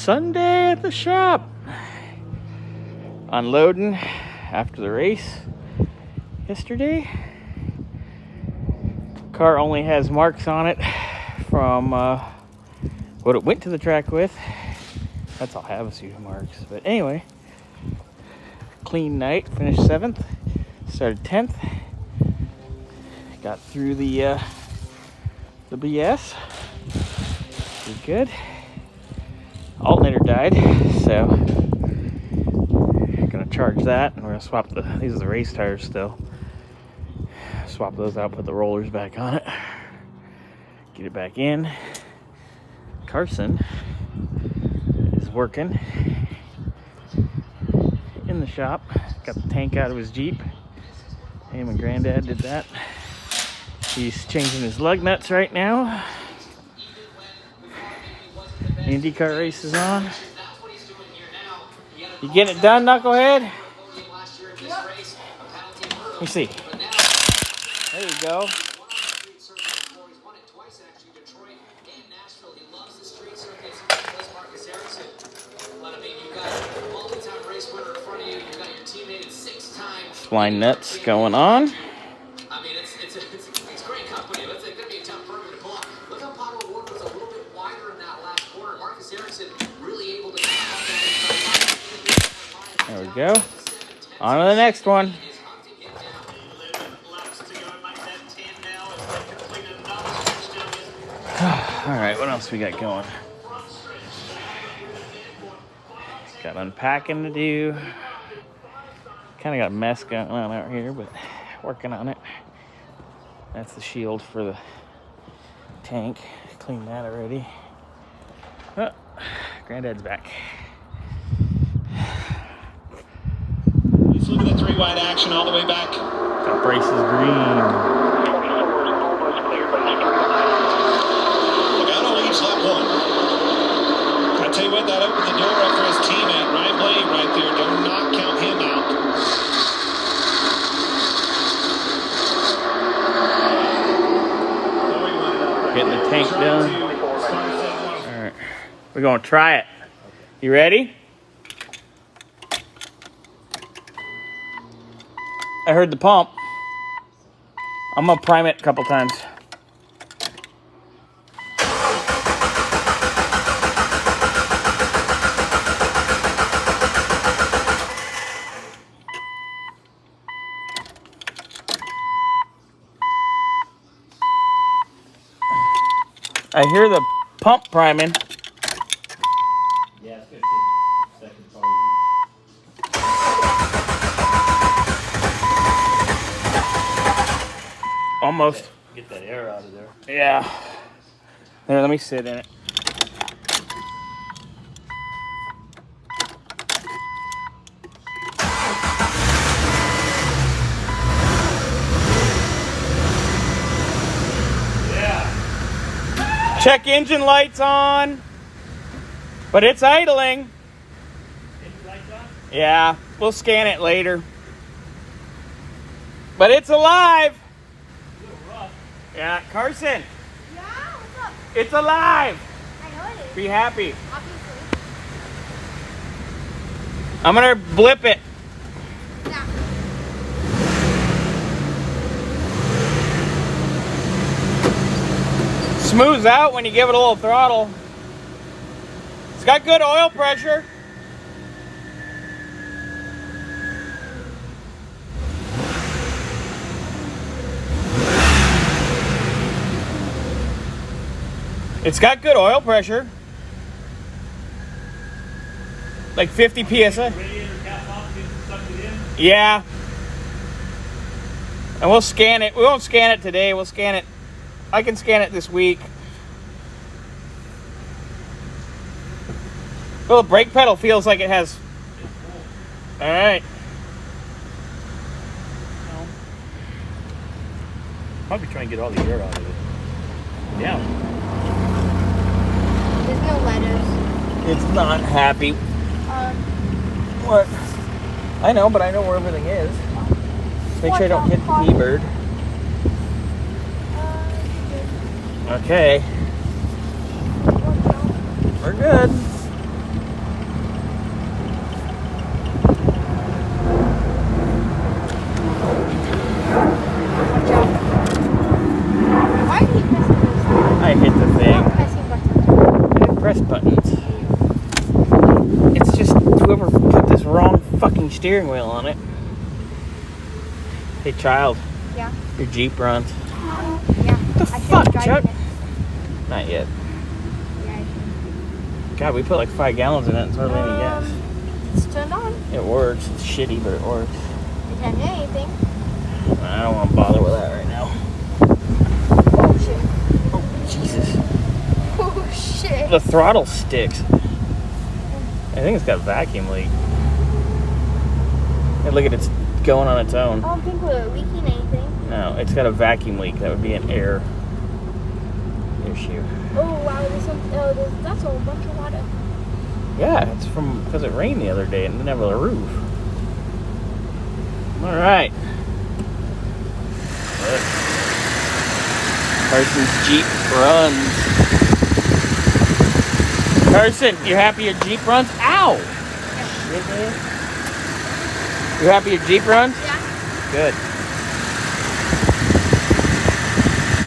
Sunday at the shop. Unloading after the race yesterday. Car only has marks on it from what it went to the track with. That's all I have, a few marks. But anyway, clean night. Finished 7th. Started 10th. Got through the BS. Did good. Alternator died, so gonna charge that, and we're gonna swap these are the race tires still. Swap those out, put the rollers back on it, get it back in. Carson is working in the shop. Got the tank out of his Jeep. Him and Granddad did that. He's changing his lug nuts right now. IndyCar race is on. You getting it done, Knucklehead? Let me see. There you go. Spline nuts going on. I mean, it's great company. It's going to be a tough program to pull off. Look how Potter Award was a little bit wider in that last quarter. Marcus Erickson really able to there we go. On to the next one. All right, what else we got going? Got unpacking to do. Kind of got a mess going on out here, but working on it. That's the shield for the tank. Cleaned that already. Oh, Granddad's back. Let's look at the 3-wide action all the way back. Got braces green. Logano leads lap 1. I tell you what, that opened the door up for his teammate, Ryan Blaney, right there. Do not count him out. Getting the tank done. All right, we're gonna try it. You ready? I heard the pump. I'm gonna prime it a couple times. I hear the pump priming. Yeah, it's going to take seconds probably. Almost. Get that air out of there. Yeah. There, let me sit in it. Check engine lights on, but it's idling. Engine lights on? Yeah, we'll scan it later. But it's alive. A little rough. Yeah, Carson, Yeah, what's up? it's alive. I know it is. Be happy. Obviously. I'm gonna blip it. Yeah. Smooths out when you give it a little throttle. It's got good oil pressure. It's got good oil pressure. Like 50 PSI. Radiator cap off, get sucked it in. Yeah. And we'll scan it. We won't scan it today. We'll scan it. I can scan it this week. Well, the brake pedal feels like it has. All right. Probably try and get all the air out of it. Yeah. There's no letters. It's not happy. What? I know, but I know where everything is. Make sure I don't hit the T-bird. Okay. We're good. buttons. It's just whoever put this wrong fucking steering wheel on it. Hey, child, Yeah. your Jeep runs. Yeah. The I fuck, should drive Chuck? it. Not yet. Yeah, I should. God, we put like 5 gallons in it. It's hardly any gas. It's turned on. It works. It's shitty, but it works. You can't hear anything. I don't want to bother with that right now. Oh shit. Oh, Jesus. Oh shit. The throttle sticks. I think it's got a vacuum leak. Hey, look at it. It's going on its own. I don't think we're leaking anything. No, it's got a vacuum leak. That would be an air issue. Oh wow, that's a whole bunch of water. Yeah, it's because it rained the other day and didn't have a roof. All right. Look. Carson's Jeep runs. Carson, you happy your Jeep runs? Ow! You happy your Jeep runs? Yeah. Good.